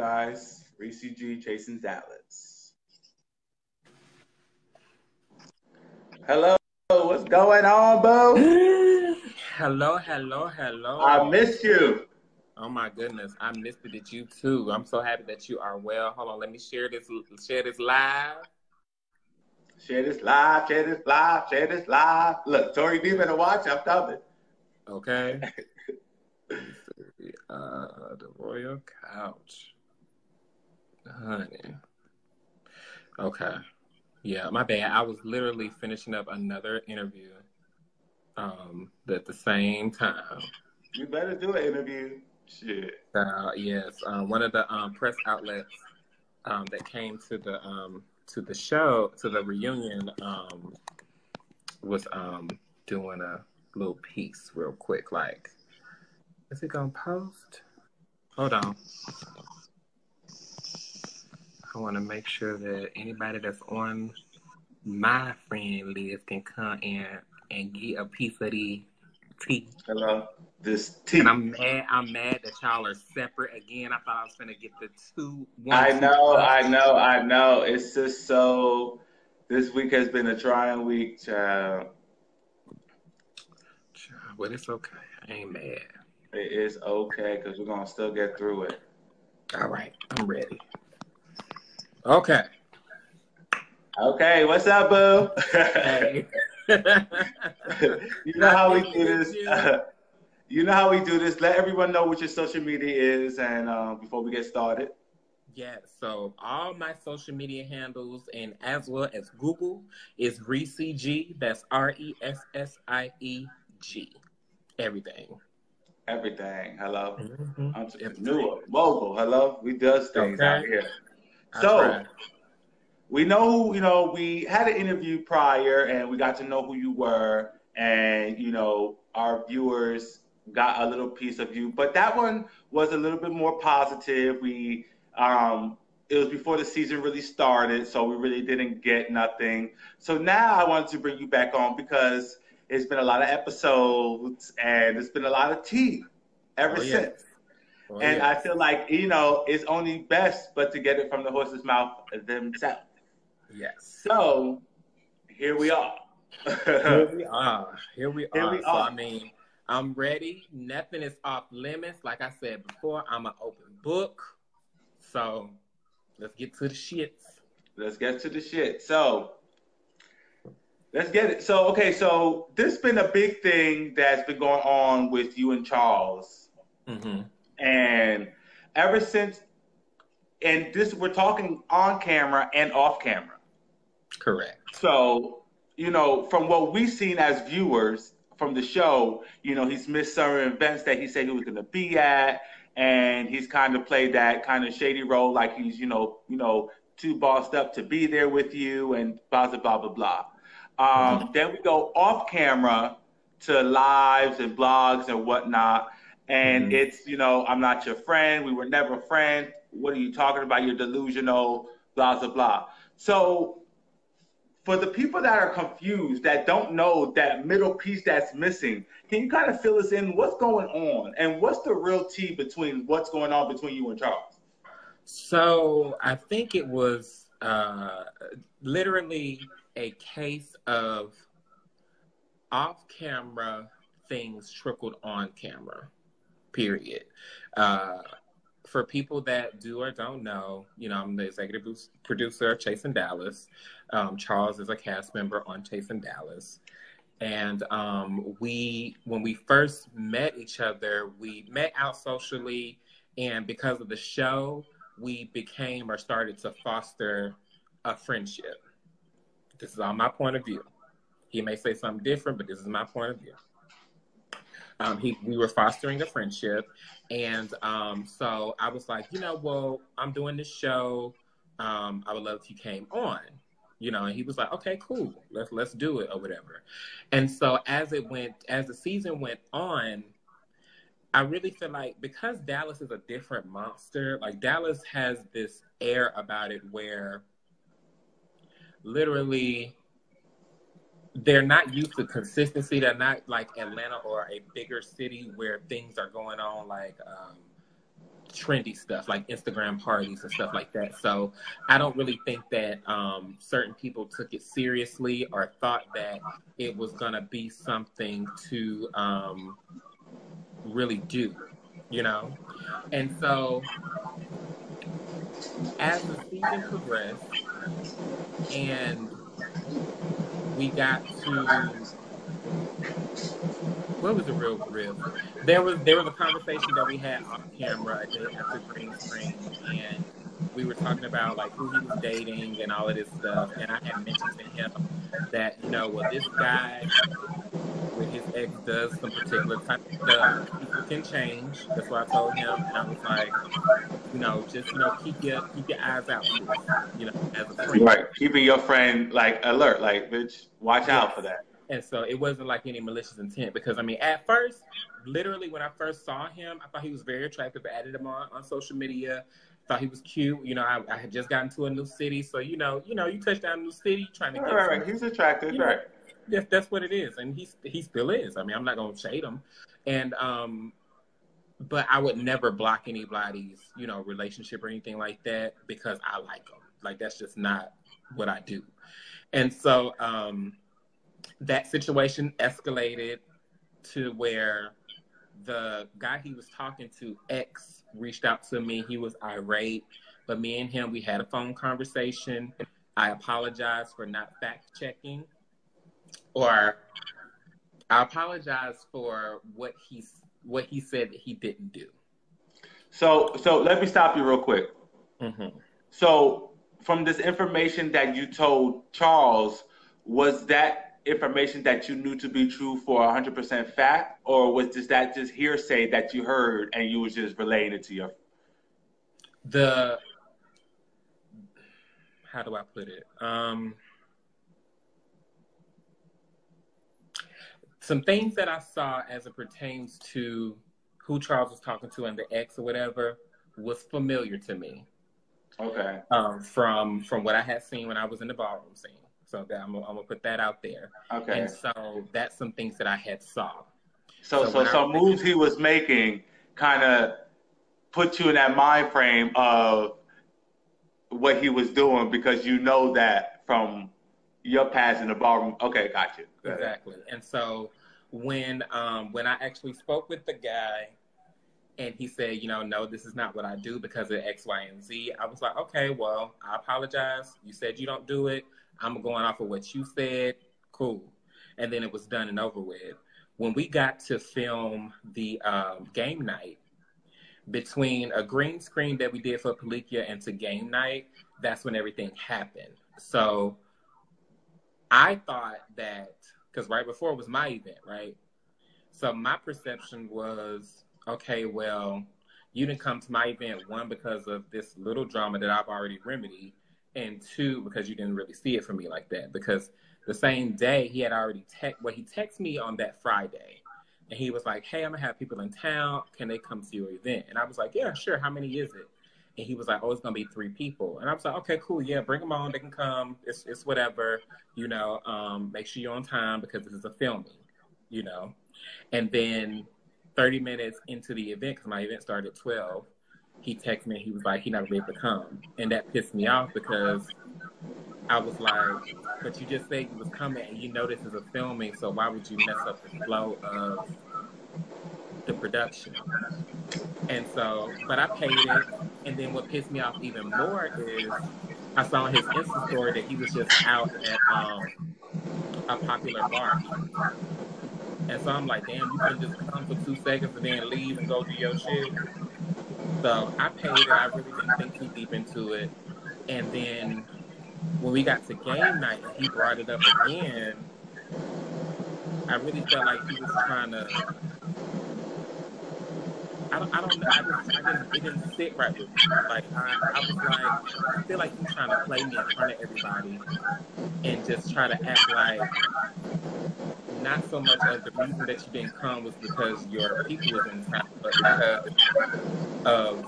guys. Ressie G chasing Dallas. Hello, what's going on, boo? Hello, hello, hello. I missed you. Oh my goodness, I missed it at you too. I'm so happy that you are well. Hold on, let me share this live. Share this live, share this live, share this live. Look, Tori D better watch. I'm coming. Okay. The Royal Couch. Honey. Okay. Yeah, my bad. I was literally finishing up another interview at the same time. You better do an interview. Shit. Yes. One of the press outlets that came to the show, to the reunion, was doing a little piece real quick. Like, is it gonna post? Hold on. I want to make sure that anybody that's on my friend list can come in and get a piece of the tea. Hello. This tea. And I'm mad that y'all are separate again. I thought I was gonna get the two. I know. It's just so. This week has been a trying week, child. But it's okay. I ain't mad. It is okay because we're gonna still get through it. All right, I'm ready. Okay. Okay, what's up, boo? Hey. You know how we do this. You know how we do this. Let everyone know what your social media is, and before we get started. Yeah, so all my social media handles and as well as Google is Ressie G. That's RESSIEG. Everything. Hello. Mm-hmm. Entrepreneur. Mobile. Hello. We does things out here. So we know, we had an interview prior and we got to know who you were, and our viewers got a little piece of you. But that one was a little bit more positive. It was before the season really started, so we really didn't get nothing. So now I wanted to bring you back on because it's been a lot of episodes and it's been a lot of tea ever since. And I feel like, it's only best but to get it from the horse's mouth themselves. Yes. So here we are. Here we are. So, I mean, I'm ready. Nothing is off limits. Like I said before, I'm an open book. So let's get to the shits. Let's get to the shit. So let's get it. So, okay, so this has been a big thing that's been going on with you and Charles. Mm-hmm. And ever since, and this, we're talking on camera and off camera. Correct. So, from what we've seen as viewers from the show, he's missed certain events that he said he was going to be at, and he's kind of played that kind of shady role, like he's, too bossed up to be there with you, and blah, blah, blah, blah, blah. Then we go off camera to lives and blogs and whatnot, and it's, I'm not your friend. We were never friends. What are you talking about? You're delusional, blah, blah, blah. So for the people that are confused, that don't know that middle piece that's missing, can you kind of fill us in what's going on and what's the real tea between what's going on between you and Charles? So I think it was literally a case of off-camera things trickled on camera, period. For people that do or don't know, I'm the executive producer of Chasing Dallas. Charles is a cast member on Chasing Dallas. And when we first met each other, we met out socially. And because of the show, we became or started to foster a friendship. This is all my point of view. He may say something different, but this is my point of view. We were fostering a friendship, and so I was like, well, I'm doing this show. I would love if you came on, and he was like, okay, cool, let's do it or whatever. And so as the season went on, I really feel like because Dallas is a different monster, like Dallas has this air about it where literally they're not used to consistency. They're not like Atlanta or a bigger city where things are going on like trendy stuff like Instagram parties and stuff like that. So I don't really think that certain people took it seriously or thought that it was gonna be something to really do, you know? And so as the season progressed and we got to, what was the real riff? There was a conversation that we had off camera a day after green screen, and we were talking about like who he was dating and all of this stuff. And I had mentioned to him that, you know, well, this guy with his ex does some particular type of stuff. People can change. That's what I told him. And I was like, you know, just, you know, keep your eyes out, sis, you know, as a friend. Right. Keeping your friend like alert, like, bitch, watch out for that. And so it wasn't like any malicious intent, because I mean, at first, literally when I first saw him, I thought he was very attractive. I added him on social media. Thought he was cute. You know, I had just gotten to a new city, so you touch down a new city, trying to get right. He's attractive, you know, right? That's what it is, and he still is. I mean, I'm not gonna shade him, and but I would never block anybody's, you know, relationship or anything like that because I like them. Like, that's just not what I do. And so that situation escalated to where the guy he was talking to, ex, reached out to me. He was irate, but me and him, we had a phone conversation. I apologized for not fact checking, or I apologize for what he said that he didn't do. So let me stop you real quick. Mm-hmm. So from this information that you told Charles, was that information that you knew to be true for 100% fact, or was that just hearsay that you heard and you was just relaying it to your? How do I put it? Some things that I saw as it pertains to who Charles was talking to and the ex or whatever was familiar to me. Okay. From what I had seen when I was in the ballroom scene. So that I'm gonna put that out there. Okay. And so that's some things that I had saw. So some moves he was making kind of put you in that mind frame of what he was doing, because you know that from your past in the ballroom. Okay, got you. Exactly. And so when I actually spoke with the guy and he said, you know, no, this is not what I do because of X, Y, and Z, I was like, okay, well, I apologize. You said you don't do it. I'm going off of what you said. Cool. And then it was done and over with. When we got to film the game night, between a green screen that we did for Palikia and to game night, that's when everything happened. So I thought that, because right before was my event, right? So my perception was, okay, well, you didn't come to my event, one, because of this little drama that I've already remedied, and two, because you didn't really see it from me like that. Because the same day, he had already he texted me on that Friday. And he was like, hey, I'm going to have people in town. Can they come to your event? And I was like, yeah, sure. How many is it? And he was like, oh, it's going to be 3 people. And I was like, okay, cool. Yeah, bring them on. They can come. It's whatever, you know, make sure you're on time because this is a filming, you know. And then 30 minutes into the event, because my event started at 12, he texted me and he was like, he's not able to come. And that pissed me off because I was like, but you just said you was coming and you know this is a filming, so why would you mess up the flow of the production? And so, but I paid it. And then what pissed me off even more is I saw on his Insta story that he was just out at a popular bar. And so I'm like, damn, you couldn't just come for 2 seconds and then leave and go do your shit. So I paid it. I really didn't think too deep into it. And then when we got to game night and he brought it up again, I really felt like he was trying to, I don't know, it didn't sit right with me. Like, I was like, I feel like he's trying to play me in front of everybody and just try to act like not so much of the reason that you didn't come was because your people was in town, but because of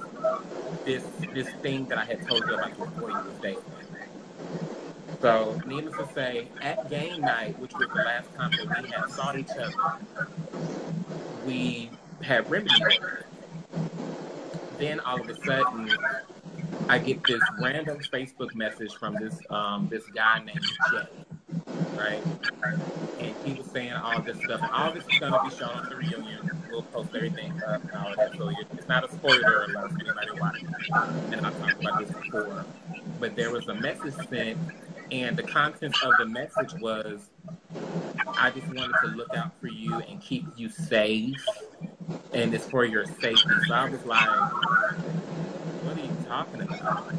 this thing that I had told you about before you was dating. So, needless to say, at game night, which was the last time that we had saw each other, we had remedied it. then all of a sudden, I get this random Facebook message from this guy named Jay, right? And he was saying all this stuff, and all this is going to be shown on the reunion. We'll post everything up and all of that, so it's not a spoiler alert for anybody watching. And I've talked about this before, but there was a message sent, and the contents of the message was, I just wanted to look out for you and keep you safe, and it's for your safety. So I was like, what are you talking about?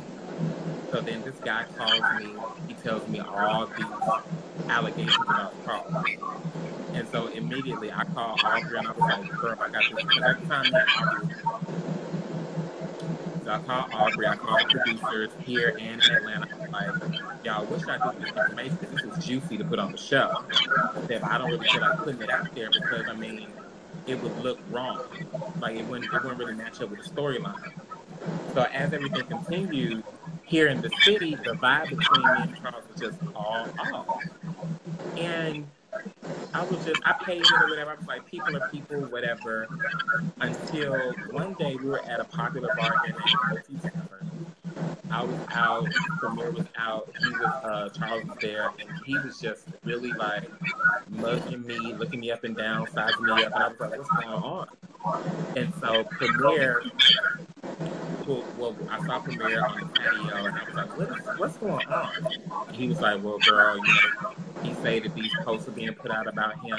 So then this guy calls me. He tells me all these allegations about Carl. And so immediately I called Aubrey, and I was like, girl, I got this. Because at the time, so I called Aubrey, I called producers here and in Atlanta. I was like, y'all, what should I do with this information? Because this is juicy to put on the show. I said, I don't really feel like putting it out there because, I mean, it would look wrong. Like, it wouldn't really match up with the storyline. So as everything continued, here in the city, the vibe between me and Charles was just all off. And I paid it or whatever. I was like, people are people, whatever. Until one day we were at a popular bar here named OT Tavern. I was out, Premier was out, Charles was there, and he was just really like mugging me, looking me up and down, sizing me up, and I was like, what's going on? And so Premier, well, I saw Premier on the patio, and I was like, what's going on? And he was like, well, girl, he said that these posts are being put out about him,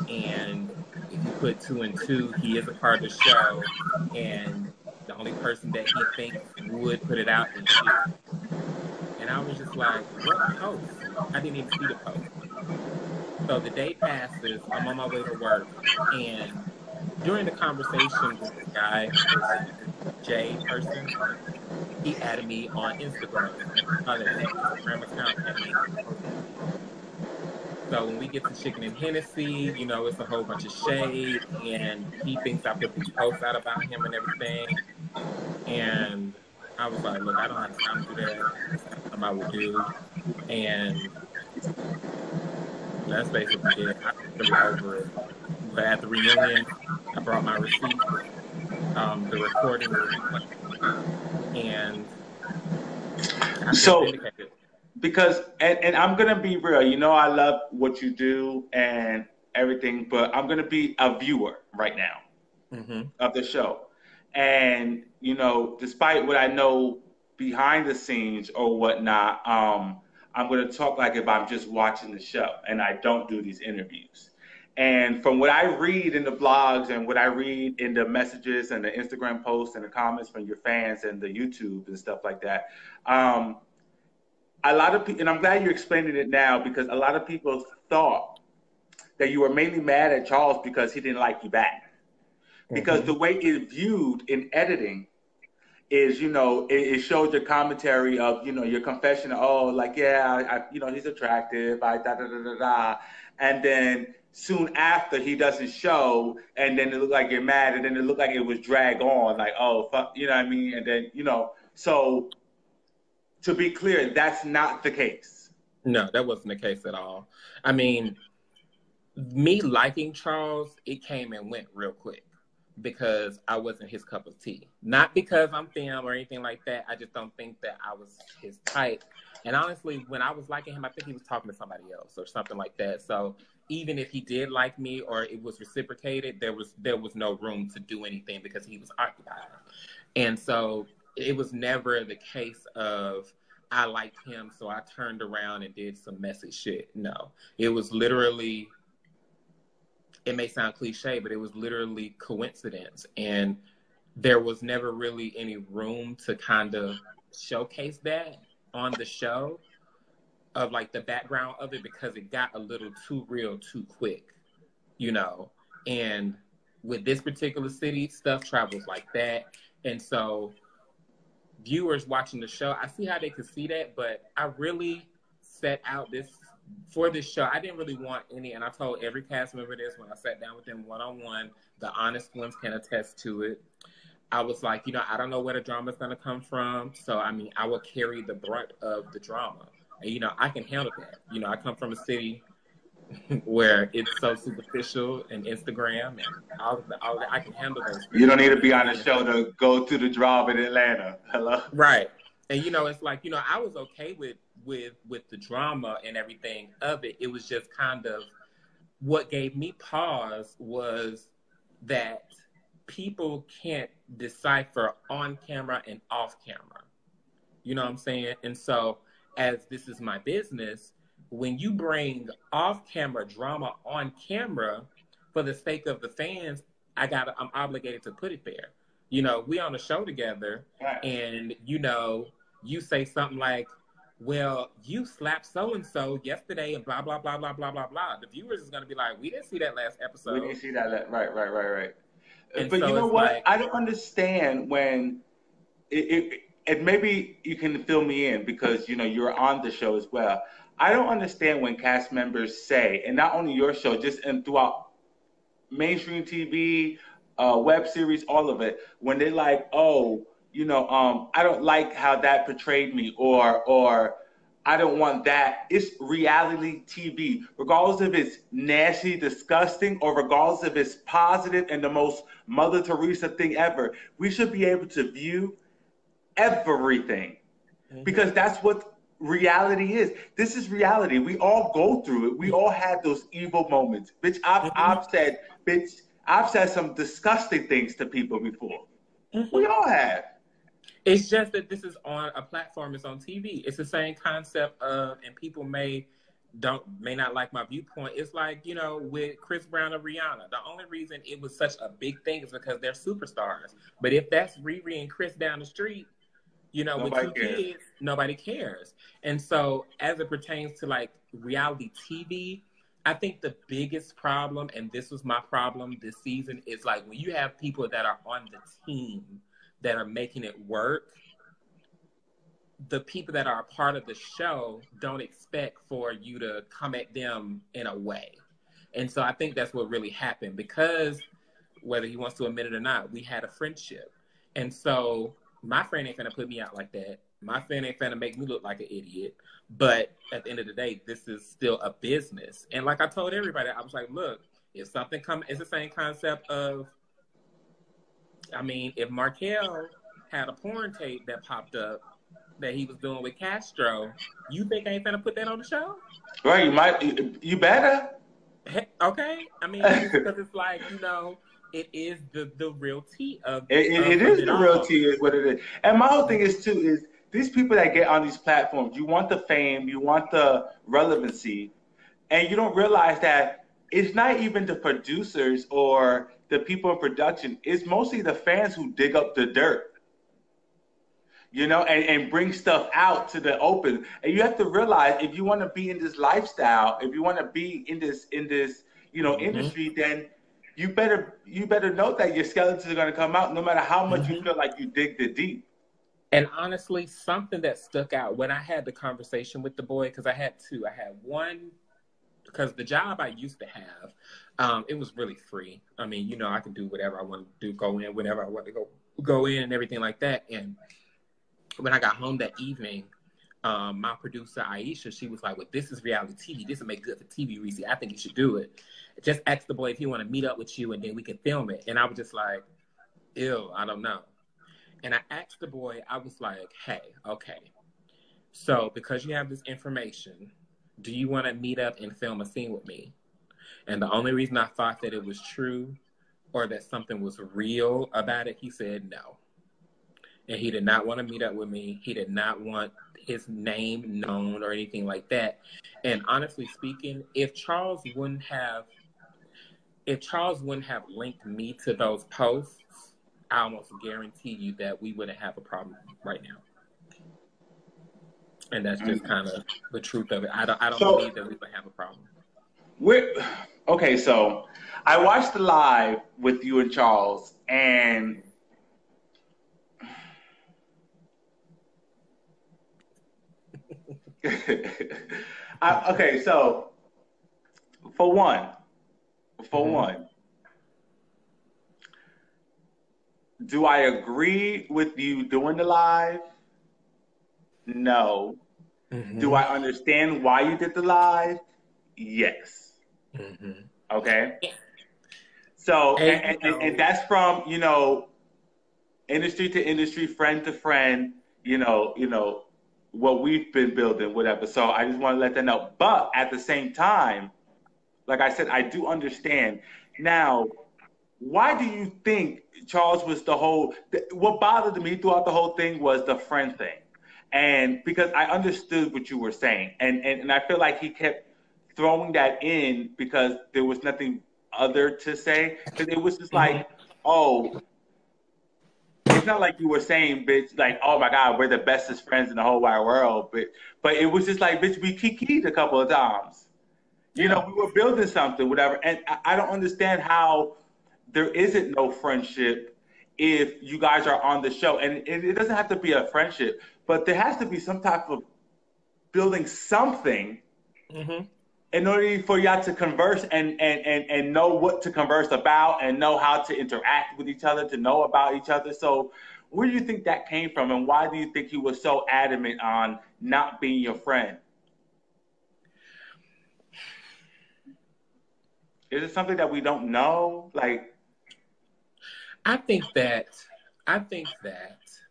and if you put 2 and 2, he is a part of the show, and the only person that he thinks would put it out is you. And I was just like, what post? I didn't even see the post. So the day passes, I'm on my way to work, and during the conversation with the guy, this Jay person, he added me on Instagram. Instagram account added me. So when we get to Chicken and Hennessy, it's a whole bunch of shade, and he thinks I put these posts out about him and everything. And I was like, look, I don't have time to do that. That's not something I would do. And that's basically it. I'm really over it. But at the reunion, I brought my receipt, the recording, and I feel vindicated. Because, and I'm going to be real, I love what you do and everything, but I'm going to be a viewer right now of the show. And, despite what I know behind the scenes or whatnot, I'm going to talk like if I'm just watching the show and I don't do these interviews. And from what I read in the blogs and what I read in the messages and the Instagram posts and the comments from your fans and the YouTube and stuff like that, a lot of people, and I'm glad you're explaining it now, because a lot of people thought that you were mainly mad at Charles because he didn't like you back. Because the way it's viewed in editing is, it shows your commentary of, your confession. Oh, like, yeah, he's attractive. And then soon after, he doesn't show, and then it looked like you're mad, and then it looked like it was dragged on, like, oh, fuck, you know what I mean? And then, so to be clear, that's not the case. No, that wasn't the case at all. I mean, me liking Charles, it came and went real quick because I wasn't his cup of tea. Not because I'm thin or anything like that. I just don't think that I was his type. And honestly, when I was liking him, I think he was talking to somebody else or something like that. So even if he did like me or it was reciprocated, there was no room to do anything because he was occupied. And so it was never the case of I liked him, so I turned around and did some messy shit. No, it was literally, it may sound cliche, but it was literally coincidence. And there was never really any room to kind of showcase that on the show of like the background of it because it got a little too real too quick, and with this particular city, stuff travels like that. And so viewers watching the show, I see how they could see that, but I really set out for this show. I didn't really want any, and I told every cast member this when I sat down with them one-on-one, the honest ones can attest to it. I was like, I don't know where the drama is going to come from. So, I mean, I will carry the brunt of the drama. And, I can handle that. I come from a city where it's so superficial and Instagram and all that. I can handle those You don't scripted need to be moments. on the show to go to the job in Atlanta. Hello? Right. And it's like, I was okay with the drama and everything of it. It was just kind of what gave me pause was that people can't decipher on camera and off camera. You know what I'm saying? And so, as this is my business, when you bring off camera drama on camera for the sake of the fans, I'm obligated to put it there. We on a show together, Right. and you say something like, well, you slapped so and so yesterday and blah blah blah blah blah blah blah. The viewers is gonna be like, we didn't see that last episode. We didn't see that. Right. And But so you know it's what? like, I don't understand when and maybe you can fill me in because you're on the show as well. I don't understand when cast members say, and not only your show, just and throughout mainstream TV, web series, all of it, when they're like, oh, I don't like how that portrayed me, or I don't want that. It's reality TV, regardless if it's nasty, disgusting, or regardless if it's positive and the most Mother Teresa thing ever. We should be able to view everything because that's what reality is. This is reality. We all go through it. We all had those evil moments. Bitch, I've said some disgusting things to people before. We all have. It's just that this is on a platform, it's on TV. It's the same concept of, and people may not like my viewpoint. It's like, with Chris Brown and Rihanna. The only reason it was such a big thing is because they're superstars. But if that's Riri and Chris down the street, with two kids, nobody cares. And so as it pertains to like reality TV, I think the biggest problem, and this was my problem this season, is like when you have people that are on the team that are making it work, the people that are a part of the show don't expect for you to come at them in a way. And so I think that's what really happened, because whether he wants to admit it or not, we had a friendship. And so my friend ain't finna put me out like that. My friend ain't finna make me look like an idiot. But at the end of the day, this is still a business. And like I told everybody, I was like, look, if something it's the same concept of, if Markel had a porn tape that popped up that he was doing with Castro, you think I ain't finna put that on the show? Right, you better. Okay. Because it's like, it is the real tea of it is the real tea is what it is. And my whole thing is too is these people that get on these platforms, you want the fame, you want the relevancy, and you don't realize that it's not even the producers or the people in production. It's mostly the fans who dig up the dirt, and bring stuff out to the open. And you have to realize, if you want to be in this lifestyle, if you want to be in this industry, then you better know that your skeletons are going to come out no matter how much you feel like you dig the deep. And honestly, something that stuck out when I had the conversation with the boy, because I had two. I had one, because the job I used to have, it was really free. I could do whatever I want to do, go in whenever I want to go in and everything like that. And when I got home that evening, my producer, Aisha, she was like, well, this is reality TV. This will make good for TV, Ressie. I think you should do it. Just ask the boy if he want to meet up with you, and then we can film it. And I was just like, ew, I don't know. And I asked the boy, I was like, hey, okay. So because you have this information, do you want to meet up and film a scene with me? And the only reason I thought that it was true or that something was real about it, he said no. And he did not want to meet up with me. He did not want his name known or anything like that. And honestly speaking, if Charles wouldn't have linked me to those posts, I almost guarantee you that we wouldn't have a problem right now. And that's just kind of the truth of it. I don't believe that we would have a problem. Okay, so I watched the live with you and Charles, and okay, so for one, do I agree with you doing the live? No. Do I understand why you did the live? Yes. Mm-hmm. Okay. So, And and that's from, industry to industry, friend to friend, what we've been building, whatever. So I just want to let that know. But at the same time, like I said, I do understand. Now, why do you think Charles was what bothered me throughout the whole thing was the friend thing. And because I understood what you were saying. And I feel like he kept throwing that in because there was nothing other to say. Because it was just like, oh, it's not like you were saying, bitch, like, oh my God, we're the bestest friends in the whole wide world. But it was just like, bitch, we kikied a couple of times. yeah. We were building something, whatever. And I don't understand how there isn't no friendship if you guys are on the show. And it doesn't have to be a friendship, but there has to be some type of building something Mm-hmm. in order for y'all to converse and know what to converse about and know how to interact with each other, to know about each other. So where do you think that came from, and why do you think he was so adamant on not being your friend? Is it something that we don't know? Like, I think that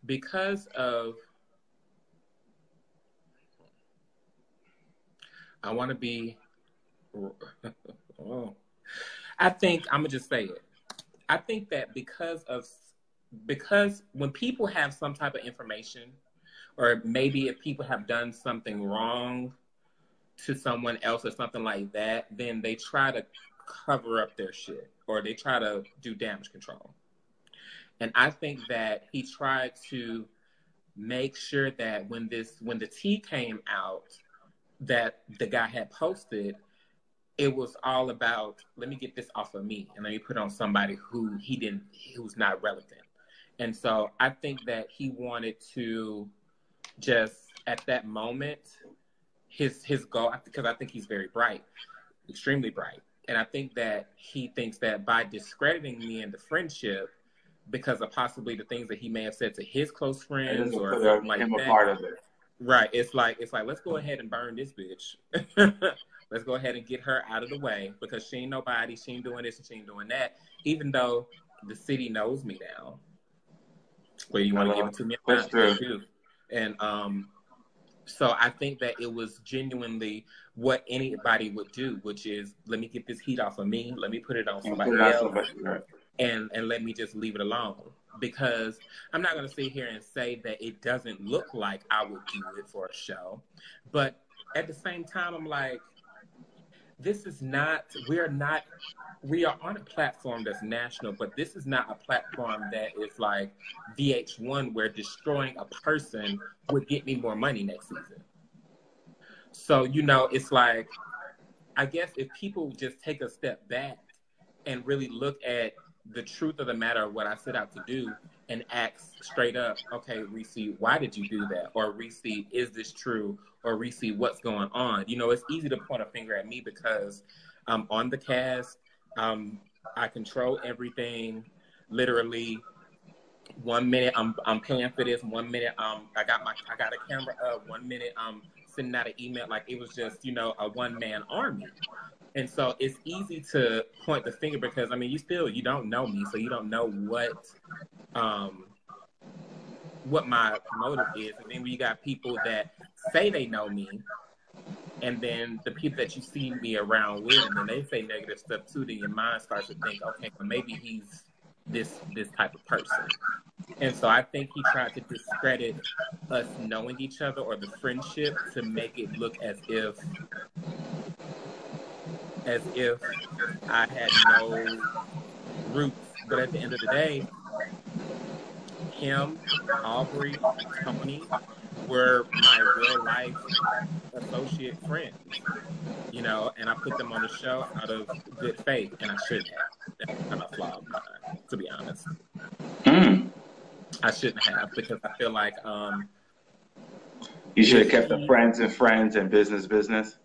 because of I want to be oh, I think I'm gonna just say it. I think that because when people have some type of information, or maybe if people have done something wrong to someone else or something like that, then they try to cover up their shit or they try to do damage control. And I think that he tried to make sure that when the tea came out that the guy had posted, it was all about, let me get this off of me and let me put it on somebody who's not relevant. And so I think that he wanted to just at that moment, his goal, because I think he's very bright, extremely bright. And I think that he thinks that by discrediting me in the friendship, because of possibly the things that he may have said to his close it friends doesn't or put something like him a that. part of it. Right. It's like let's go ahead and burn this bitch. Let's go ahead and get her out of the way because she ain't nobody, she ain't doing this and she ain't doing that. Even though the city knows me now. Whether you want to give it to me or That's not, they true. do. And so I think that it was genuinely what anybody would do, which is let me get this heat off of me, let me put it on And put it somebody on else, somebody. Right. and let me just leave it alone. Because I'm not going to sit here and say that it doesn't look like I would do it for a show, but at the same time, I'm like, this is not. We are on a platform that's national, but this is not a platform that is like VH1 where destroying a person would get me more money next season. So, it's like, I guess if people just take a step back and really look at the truth of the matter of what I set out to do and ask straight up, okay, Ressie, why did you do that? Or Ressie, is this true? Or Ressie, what's going on? It's easy to point a finger at me because I'm on the cast. I control everything. Literally, 1 minute I'm paying for this. 1 minute I got a camera up. 1 minute I'm sending out an email. Like it was just a one-man army. And so it's easy to point the finger because you don't know me, so you don't know what my motive is. And then we got people that say they know me, and then the people that you see me around with, and then they say negative stuff too. Then your mind starts to think, okay, well maybe he's this type of person. And so I think he tried to discredit us knowing each other or the friendship to make it look as if I had no roots. But at the end of the day, him, Aubrey, Tony were my real life associate friends, and I put them on the show out of good faith, and I shouldn't have. That's kind of a flaw of mine, to be honest. Mm. I shouldn't have because I feel like You should have kept the friends and business.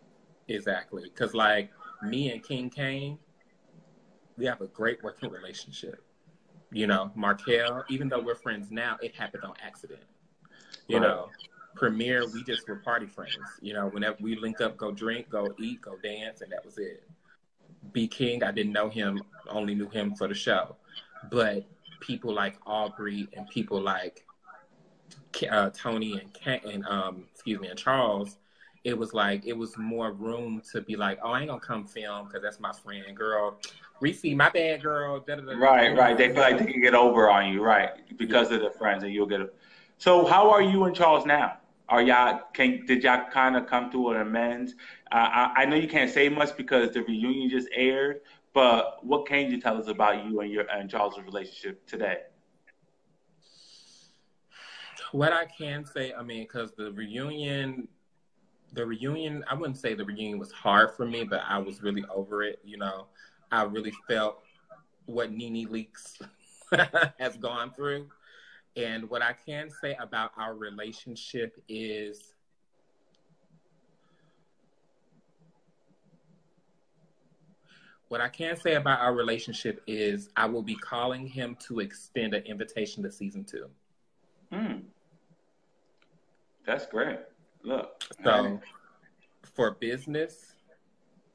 Exactly, because like me and King Kane, we have a great working relationship. Markel, even though we're friends now, it happened on accident. Right. Premier, we just were party friends. Whenever we link up, go drink, go eat, go dance, and that was it. B King, I didn't know him, only knew him for the show. But people like Aubrey and people like Tony and Charles, it was like, it was more room to be like, oh, I ain't gonna come film because that's my friend, girl. Ressie, my bad, girl. Da, da, da, da. Right, right. They feel like they can get over on you, right? Because of the friends, and you'll get it. So, how are you and Charles now? Are y'all did y'all kind of come to an amends? I know you can't say much because the reunion just aired, but what can you tell us about you and your and Charles' relationship today? What I can say, I mean, because the reunion, I wouldn't say the reunion was hard for me, but I was really over it. You know, I really felt what Nene Leakes has gone through. And what I can say about our relationship is I will be calling him to extend an invitation to season 2. Hmm, that's great. Look, So for business,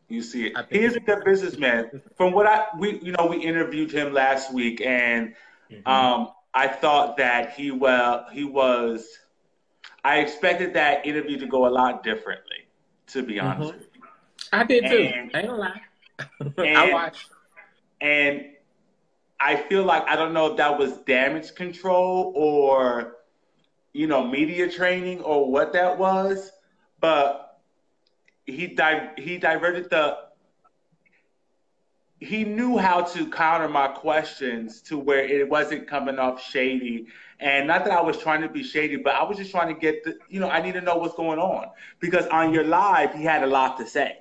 you see it. I think He is a good businessman. From what we interviewed him last week, and mm-hmm. I thought that he was. I expected that interview to go a lot differently, to be honest Mm-hmm. with you. I did too. And I ain't gonna lie. I and watched. and I feel like I don't know if that was damage control or media training or what that was, but he diverted the he knew how to counter my questions to where it wasn't coming off shady. And not that I was trying to be shady, but I was just trying to get I need to know what's going on. Because on your live, he had a lot to say.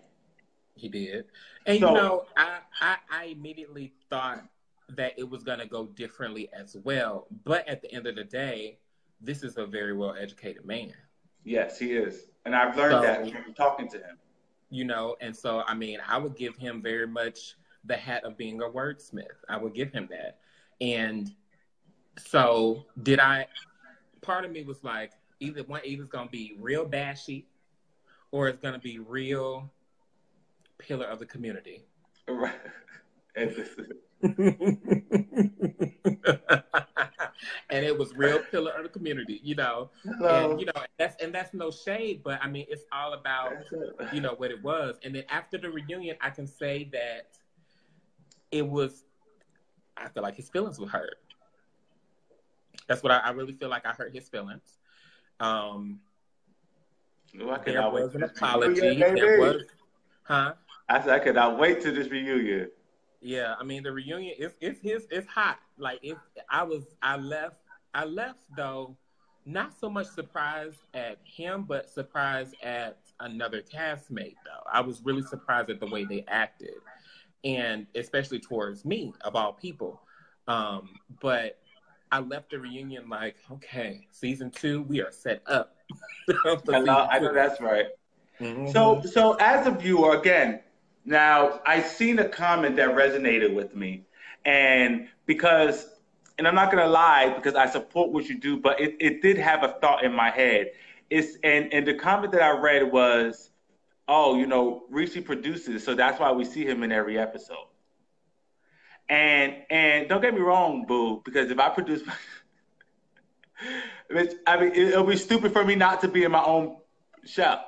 He did. And So, I immediately thought that it was gonna go differently as well. But at the end of the day, this is a very well educated man. yes, he is. And I've learned that So, from talking to him. and so I mean, I would give him very much the hat of being a wordsmith. I would give him that. And so did I part of me was like, either it's gonna be real bashy or it's gonna be real pillar of the community. Right. And it was real pillar of the community, Hello. and that's no shade, but I mean, it's all about, what it was. And then after the reunion, I can say that I feel like his feelings were hurt. That's what I really feel like I hurt his feelings. There was an apology. There was, huh? I said I cannot wait to this reunion. Yeah, I mean the reunion it's hot. Like I left though, not so much surprised at him, but surprised at another castmate though. I was really surprised at the way they acted. And especially towards me, of all people. But I left the reunion like, okay, season 2, we are set up. I know that's right. Mm-hmm. So as a viewer, again, now I seen a comment that resonated with me, and I'm not gonna lie because I support what you do, but it did have a thought in my head. And the comment that I read was, oh, Ressie produces, so that's why we see him in every episode. And don't get me wrong, boo, because if I produce, I mean, it'll be stupid for me not to be in my own show,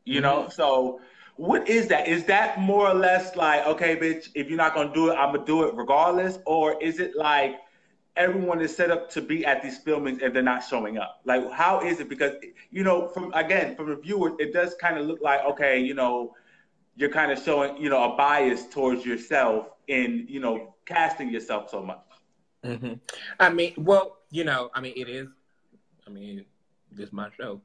Mm-hmm. So, what is that? Is that more or less like, okay, bitch, if you're not gonna do it, I'm gonna do it regardless, or is it like everyone is set up to be at these filmings and they're not showing up? Like, how is it? Because from the viewer, it does kind of look like, okay, you're kind of showing, a bias towards yourself in, casting yourself so much. Mm-hmm. I mean, well, it is. I mean, this is my show,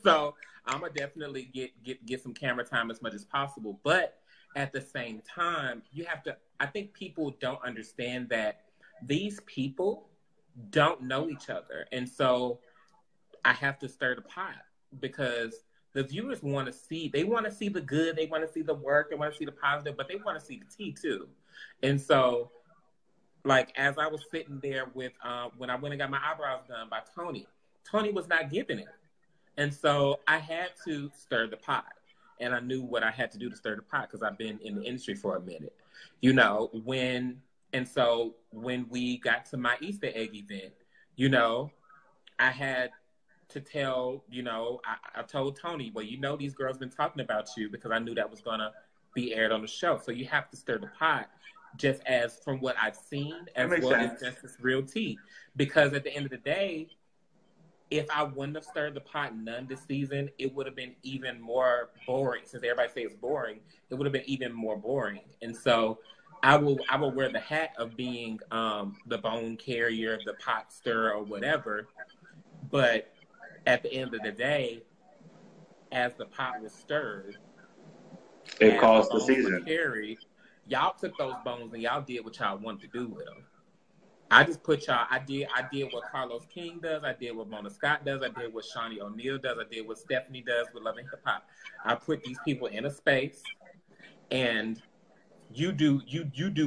so I'm gonna definitely get some camera time as much as possible. But at the same time, you have to. I think people don't understand that these people don't know each other, and so I have to stir the pot because the viewers want to see. They want to see the good. They want to see the work. They want to see the positive, but they want to see the tea too. And so, like as I was sitting there with when I went and got my eyebrows done by Tony was not giving it, and so I had to stir the pot. and I knew what I had to do to stir the pot because I've been in the industry for a minute, you know, so when we got to my Easter egg event, you know, I had to tell, you know, I told Tony, well, you know, these girls been talking about you, because I knew that was going to be aired on the show. So you have to stir the pot, just as from what I've seen, as well as just this real tea. Because at the end of the day, if I wouldn't have stirred the pot none this season, it would have been even more boring. Since everybody says it's boring, it would have been even more boring. And so I will wear the hat of being the bone carrier, the pot stirrer, or whatever. But at the end of the day, as the pot was stirred, it caused the season. Carried, y'all took those bones and y'all did what y'all wanted to do with them. I just put y'all. I did what Carlos King does. I did what Mona Scott does. I did what Shawnee O'Neal does. I did what Stephanie does with Love and Hip Hop. I put these people in a space, and you do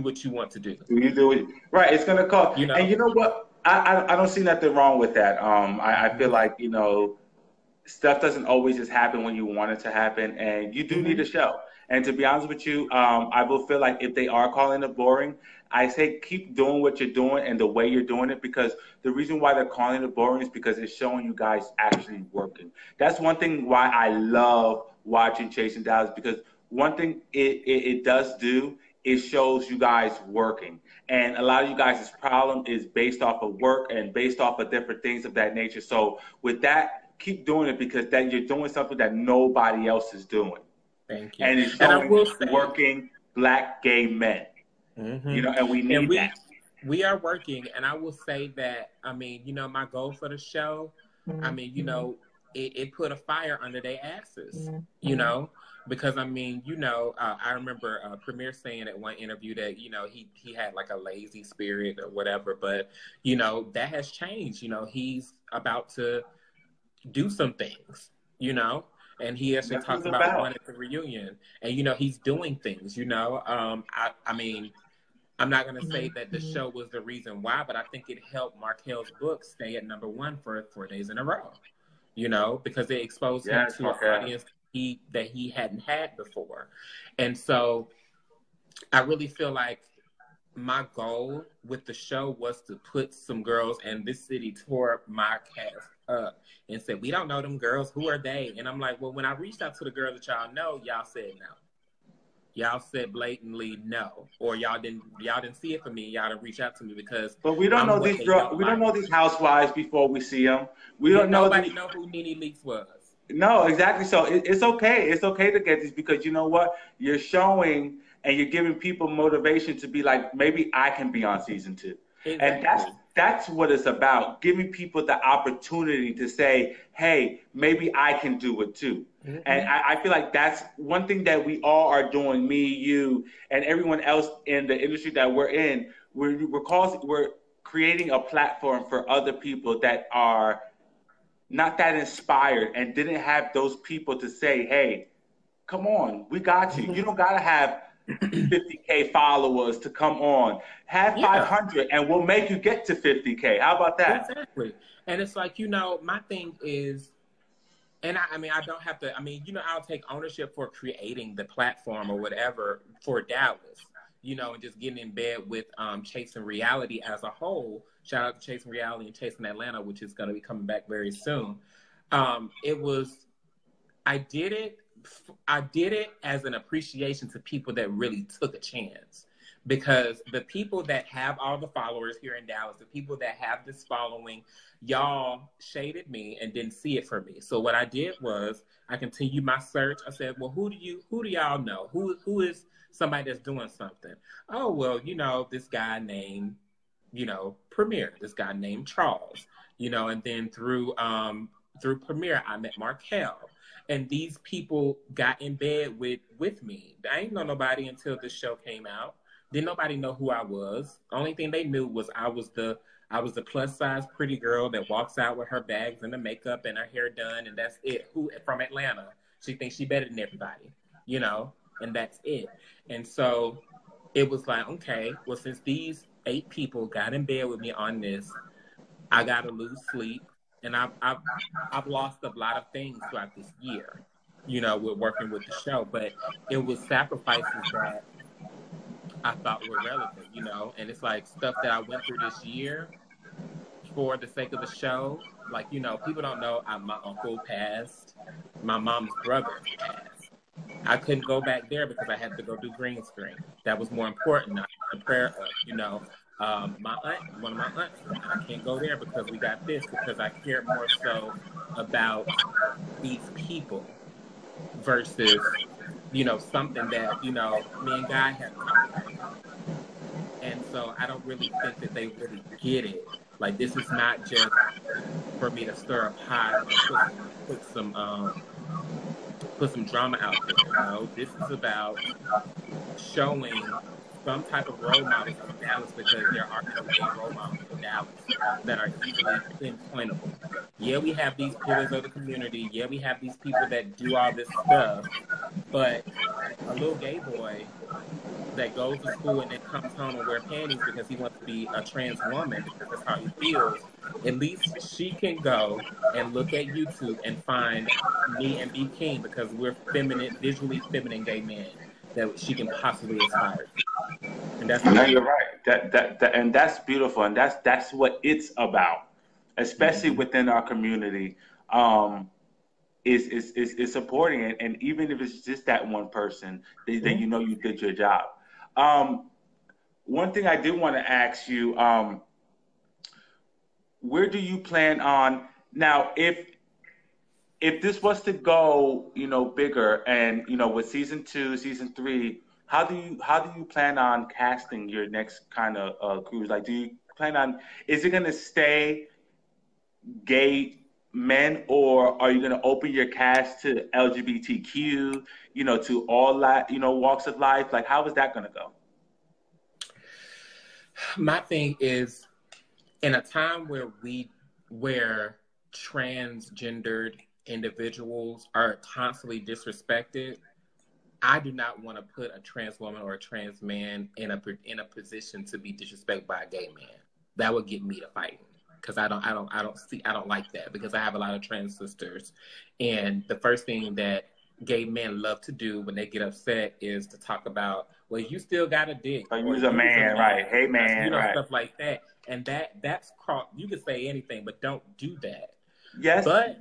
what you want to do. You do it right. It's gonna cost. You know? And you know what? I don't see nothing wrong with that. I feel like, you know, stuff doesn't always just happen when you want it to happen, and you do need a show. And to be honest with you, I will feel like if they are calling it boring, I say keep doing what you're doing and the way you're doing it, because the reason why they're calling it boring is because it's showing you guys actually working. That's one thing why I love watching Chasing Dallas, because one thing it does do, it shows you guys working. And a lot of you guys' problem is based off of work and based off of different things of that nature. So with that, keep doing it, because then you're doing something that nobody else is doing. Thank you. And it's showing working Black gay men. You know, and we need that. We are working, and I will say that, I mean, you know, my goal for the show, I mean, you know, it put a fire under their asses, you know, because, I mean, you know, I remember Premier saying at one interview that, you know, he had like a lazy spirit or whatever, but, you know, that has changed. You know, he's about to do some things, you know, and he actually talks about one at the reunion, and, you know, he's doing things, you know. I mean, I'm not going to say that the show was the reason why, but I think it helped Markel's book stay at #1 for 4 days in a row, you know, because it exposed him to an audience that he hadn't had before. And so I really feel like my goal with the show was to put some girls, and this city tore my cast up and said, we don't know them girls. Who are they? And I'm like, well, when I reached out to the girls that y'all know, y'all said no. Y'all said blatantly no, or y'all didn't see it for me. Y'all didn't reach out to me because. But we don't know these girls. We don't know these housewives before we see them. We don't know. Nobody know who Nene Leakes was. No, exactly. So it's okay. It's okay to get these, because you know what? You're showing and you're giving people motivation to be like, maybe I can be on season 2. Exactly. And that's what it's about, giving people the opportunity to say, hey, maybe I can do it too. Mm-hmm. And I feel like that's one thing that we all are doing, me, you, and everyone else in the industry that we're in. We're creating a platform for other people that are not that inspired and didn't have those people to say, hey, come on, we got you. You don't got to have 50K followers to come on. Have 500 and we'll make you get to 50K. How about that? Exactly. And it's like, you know, my thing is, and I mean, I don't have to, I mean, you know, I'll take ownership for creating the platform or whatever for Dallas, you know, and just getting in bed with Chasing Reality as a whole. Shout out to Chasing Reality and Chasing Atlanta, which is going to be coming back very soon. I did it as an appreciation to people that really took a chance, because the people that have all the followers here in Dallas, the people that have this following, y'all shaded me and didn't see it for me. So what I did was I continued my search. I said, well, who do y'all know? Who is somebody that's doing something? Oh, well, you know, this guy named, you know, Premier, this guy named Charles, you know, and then through Premier, I met Markel. And these people got in bed with me. I ain't know nobody until the show came out. Didn't nobody know who I was. The only thing they knew was I was the plus size pretty girl that walks out with her bags and the makeup and her hair done, and that's it. Who from Atlanta? She thinks she better than everybody, you know, and that's it. And so it was like, okay, well, since these 8 people got in bed with me on this, I gotta lose sleep. And I've lost a lot of things throughout this year, you know, with working with the show. But it was sacrifices that I thought were relevant, you know, and it's like stuff that I went through this year for the sake of the show. Like, you know, people don't know my uncle passed, my mom's brother passed. I couldn't go back there because I had to go do green screen. That was more important. I had a prayer up, you know. My aunt, one of my aunts died. I can't go there because we got this, because I care more so about these people versus, you know, something that, you know, me and Guy had a conversation. And so I don't really think that they really get it. Like, this is not just for me to stir a pot or put some drama out there. No, this is about showing some type of role models in Dallas, because there are no gay role models in Dallas that are easily pinpointable. Yeah, we have these pillars of the community. Yeah, we have these people that do all this stuff, but a little gay boy that goes to school and then comes home and wear panties because he wants to be a trans woman because that's how he feels, at least she can go and look at YouTube and find me and be king, because we're feminine, visually feminine gay men that she can possibly aspire to. And that's No, important. you're right. That and that's beautiful, and that's what it's about, especially Mm-hmm. within our community. Um, is supporting it, and even if it's just that one person, then you know you did your job. Um, One thing I did want to ask you, where do you plan on now? If this was to go, you know, bigger, and you know, with season two, season three, how do you plan on casting your next kind of cruise? Like, do you plan on? Is it going to stay gay men, or are you going to open your cast to LGBTQ? You know, to all you know, walks of life. Like, how is that going to go? My thing is, in a time where transgendered individuals are constantly disrespected, I do not want to put a trans woman or a trans man in a position to be disrespected by a gay man. That would get me to fighting, because I don't like that, because I have a lot of trans sisters, and the first thing that gay men love to do when they get upset is to talk about, well, you still got a dick, Or or use a you was a man, man, right? Hey, you man, know, right? stuff like that. And that's cross. You can say anything, but don't do that. Yes, But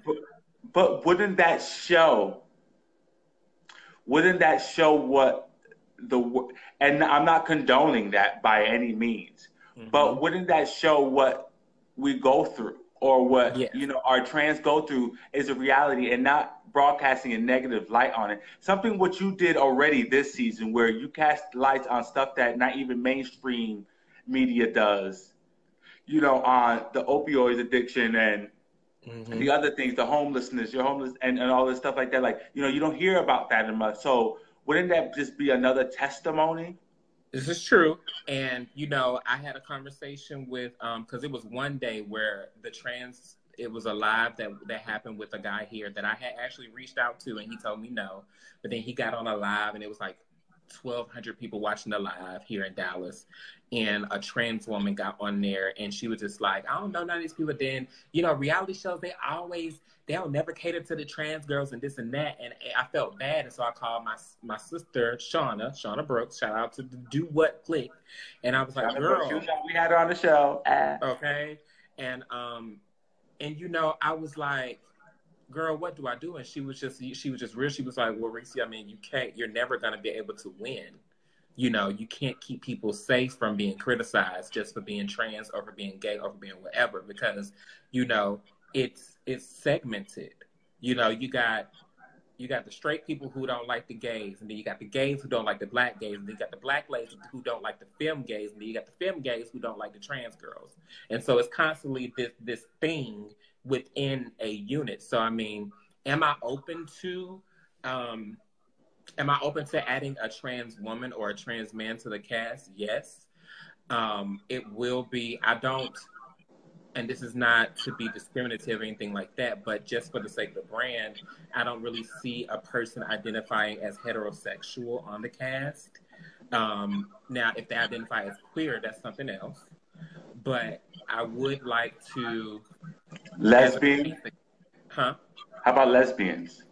but wouldn't that show what and I'm not condoning that by any means, mm-hmm. but wouldn't that show what we go through, or what, Yes, you know, our trans go through is a reality, and not broadcasting a negative light on it. Something what you did already this season, where you cast lights on stuff that not even mainstream media does, you know, on the opioids addiction and mm-hmm. the other things, the homelessness, you're homeless, and all this stuff like that. Like, you know, you don't hear about that in much. So wouldn't that just be another testimony? This is true. And, you know, I had a conversation with, because it was one day where it was a live that happened with a guy here that I had actually reached out to, and he told me no. But then he got on a live, and it was like 1,200 people watching the live here in Dallas. And a trans woman got on there, and she was just like, I don't know none of these people. Then, you know, reality shows, they'll never cater to the trans girls and this and that. And I felt bad. And so I called my sister, Shauna Brooks, shout out to the Do What Click. And I was like, girl, We had her on the show. okay. And you know, I was like, girl, what do I do? And she was just real. She was like, well, Ressie, I mean, you're never going to be able to win. You know, you can't keep people safe from being criticized just for being trans or for being gay or for being whatever, because, you know, it's segmented. You know, you got the straight people who don't like the gays, and then you got the gays who don't like the black gays, and then you got the black gays who don't like the femme gays, and then you got the femme gays who don't like the trans girls. And so it's constantly this thing within a unit. So I mean, am I open to adding a trans woman or a trans man to the cast? Yes. It will be, and this is not to be discriminative or anything like that, but just for the sake of the brand, I don't really see a person identifying as heterosexual on the cast. Now, if they identify as queer, that's something else. But I would like to, Lesbian? huh? How about lesbians?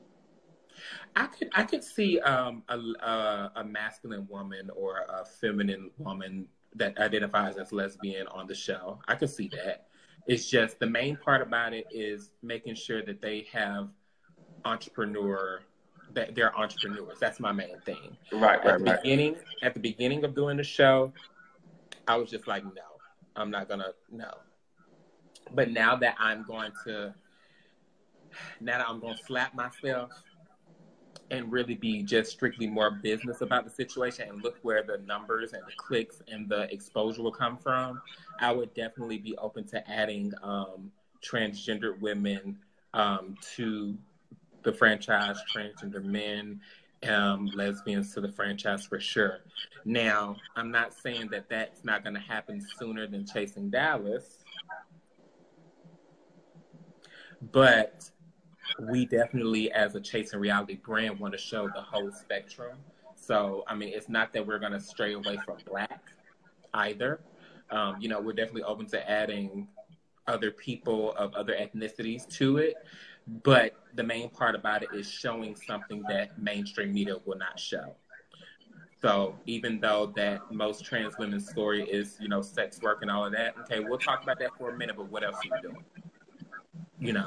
I could see a masculine woman or a feminine woman that identifies as lesbian on the show. I could see that. It's just the main part about it is making sure that they have that they're entrepreneurs. That's my main thing. Right. At the beginning of doing the show, I was just like, no, I'm not gonna no. But now that I'm going to slap myself and really be just strictly more business about the situation and look where the numbers and the clicks and the exposure will come from, I would definitely be open to adding transgendered women to the franchise, transgender men, lesbians to the franchise for sure. Now, I'm not saying that that's not going to happen sooner than Chasing Dallas, but we definitely, as a Chasing Reality brand, want to show the whole spectrum. So, I mean, it's not that we're going to stray away from Black either. We're definitely open to adding other people of other ethnicities to it. But the main part about it is showing something that mainstream media will not show. So even though that most trans women's story is, sex work and all of that, okay, we'll talk about that for a minute, but what else are you doing?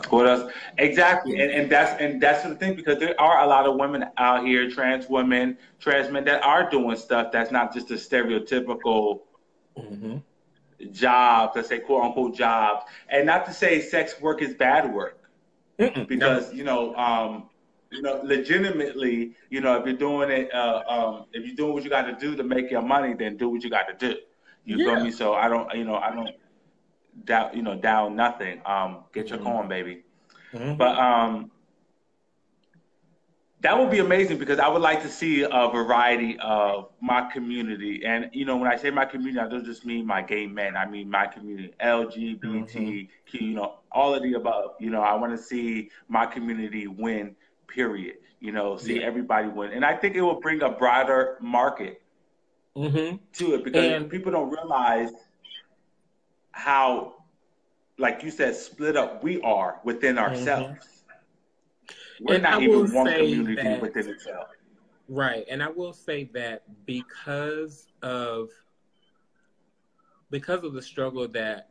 What else? Exactly. And that's the thing, because there are a lot of women out here, trans women, trans men, that are doing stuff that's not just a stereotypical job, let's say quote unquote jobs. And not to say sex work is bad work. Because legitimately, if you're doing it, if you're doing what you got to do to make your money, then do what you got to do. You feel me? So I don't down nothing. Get your coin, baby. But that would be amazing, because I would like to see a variety of my community. And, when I say my community, I don't just mean my gay men. I mean my community, LGBTQ, all of the above. I want to see my community win, period. See everybody win. And I think it will bring a broader market to it, because people don't realize how, like you said, split up we are within ourselves. We're not even one community within itself. Right. And I will say that because of the struggle that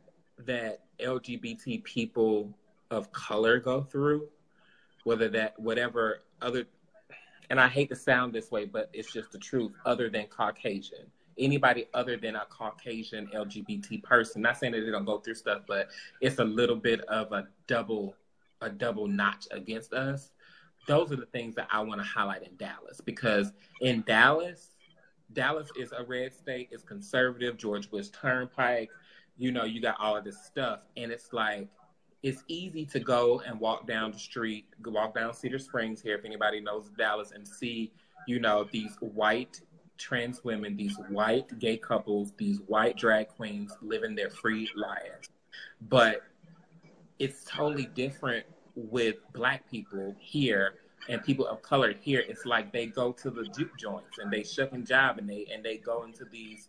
LGBT people of color go through, whatever other, and I hate to sound this way, but it's just the truth, other than Caucasian. Anybody other than a Caucasian LGBT person, not saying that they don't go through stuff, but it's a little bit of a double notch against us. Those are the things that I want to highlight in Dallas, because in Dallas is a red state, it's conservative, George Bush Turnpike, you got all of this stuff. And it's like, it's easy to go and walk down Cedar Springs here, if anybody knows Dallas, and see, these white trans women, these white gay couples, these white drag queens living their free lives. But it's totally different with Black people here and people of color here. It's like they go to the juke joints and they shuck and jive and they go into these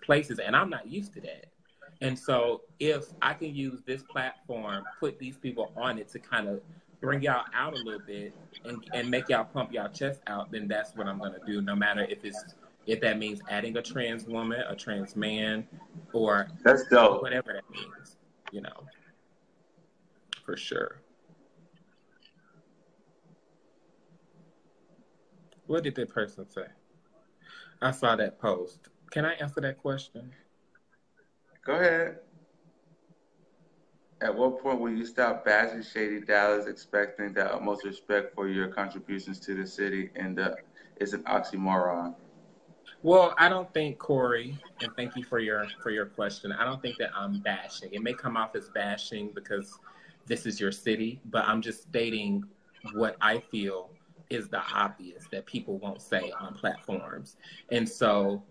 places, and I'm not used to that. And so if I can use this platform, put these people on it to kind of bring y'all out a little bit and make y'all pump y'all chest out, then that's what I'm going to do, no matter if that means adding a trans woman, a trans man, or that's dope. Whatever that means, for sure. What did that person say? I saw that post. Can I answer that question? Go ahead. At what point will you stop bashing Shady Dallas, expecting the utmost respect for your contributions to the city, and it's an oxymoron? Well, I don't think, Corey, and thank you for your question, I don't think that I'm bashing. It may come off as bashing because this is your city, but I'm just stating what I feel is the obvious that people won't say on platforms. And so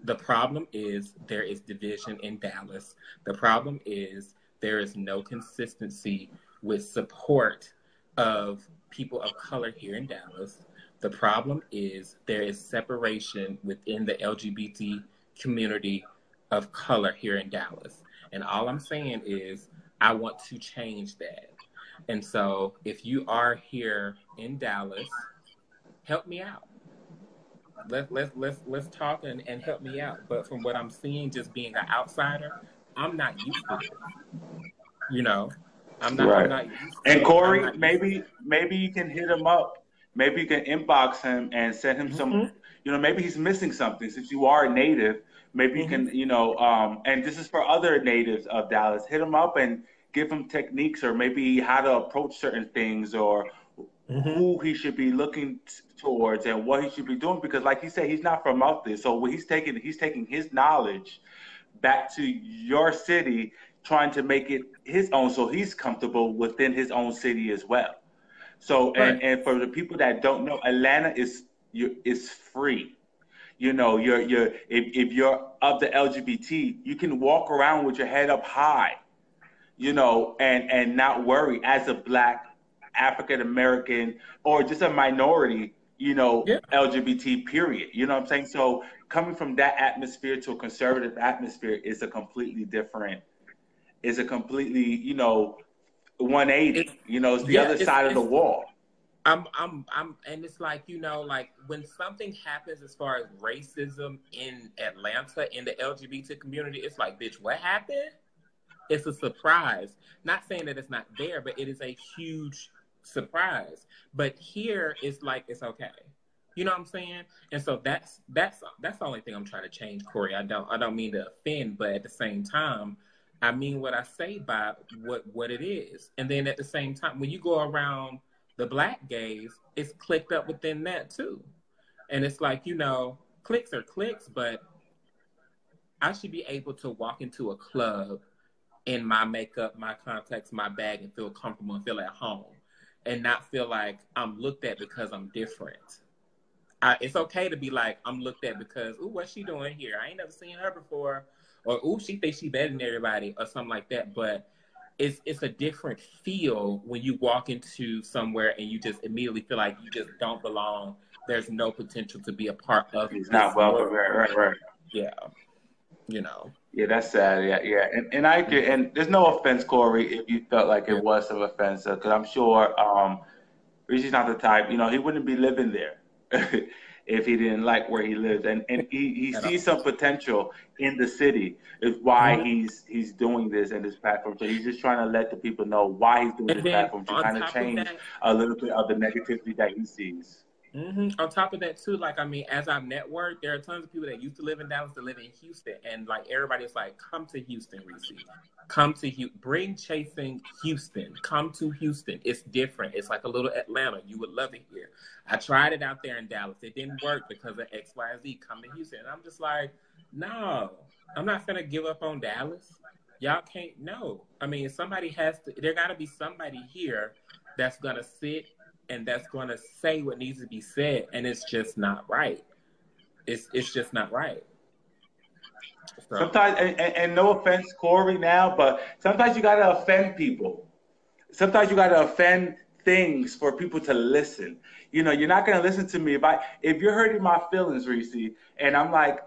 the problem is there is division in Dallas. The problem is there is no consistency with support of people of color here in Dallas. The problem is there is separation within the LGBT community of color here in Dallas. And all I'm saying is I want to change that. And so if you are here in Dallas help me out. Let's talk and help me out. But from what I'm seeing, just being an outsider, I'm not used to this. You know, I'm Right. not used And to I'm Corey, not used maybe you can hit him up. Maybe you can inbox him and send him some. to. Maybe he's missing something. Since you are a native, maybe you Hmm. can, and this is for other natives of Dallas. Hit him up and give him techniques, or maybe how to approach certain things, or Hmm. who he should be looking towards, and what he should be doing. Because, like he said, he's not from out there. So what he's taking his knowledge back to your city, trying to make it his own, so he's comfortable within his own city as well. So, Right. and for the people that don't know, Atlanta is free. If you're of the LGBT, you can walk around with your head up high, and not worry as a Black, African American, or just a minority, Yeah. LGBT period. You know what I'm saying? So coming from that atmosphere to a conservative atmosphere is a completely, 180. It's It's the yeah. other side of the It's wall. and it's like, like when something happens as far as racism in Atlanta in the LGBT community, it's like, bitch, what happened? It's a surprise. Not saying that it's not there, but it is a huge surprise. But here it's like it's okay. You know what I'm saying? And so that's the only thing I'm trying to change, Corey. I don't mean to offend, but at the same time, I mean what I say by what it is. And then at the same time, when you go around the Black gays, it's clicked up within that too. And it's like, clicks are clicks, but I should be able to walk into a club in my makeup, my contacts, my bag, and feel comfortable and feel at home, and not feel like I'm looked at because I'm different. It's okay to be like, I'm looked at because, ooh, what's she doing here? I ain't never seen her before, or ooh, she thinks she better than everybody, or something like that. But it's a different feel when you walk into somewhere and you just immediately feel like you just don't belong. There's no potential to be a part of He's not this welcome. world. Right, right, right. Yeah, you know. Yeah, that's sad. Yeah, yeah. And I agree. Mhm. And there's no offense, Corey, if you felt like it Yeah. was some offense, because I'm sure Richie's not the type. He wouldn't be living there if he didn't like where he lives. And he At sees all. some potential in the city. Is why Mhm. he's doing this in this platform. So he's just trying to let the people know why he's doing And this then platform, to on kind of top of change that, a little bit of the negativity that he sees. on top of that too, like, I mean, as I've networked, there are tons of people that used to live in Dallas that live in Houston, and like everybody's like, come to Houston, Reese. Come to Houston. Bring Chasing Houston. Come to Houston. It's different. It's like a little Atlanta. You would love it here. I tried it out there in Dallas. It didn't work because of X, Y, Z. Come to Houston. And I'm just like, no, I'm not gonna give up on Dallas. Y'all can't. No. I mean, somebody has to. There got to be somebody here that's gonna sit and that's going to say what needs to be said, and it's just not right. It's just not right. So Sometimes, and no offense, Corey, now, but sometimes you gotta offend people. Sometimes you got to offend things for people to listen. You're not going to listen to me if you're hurting my feelings, Reese, and I'm like,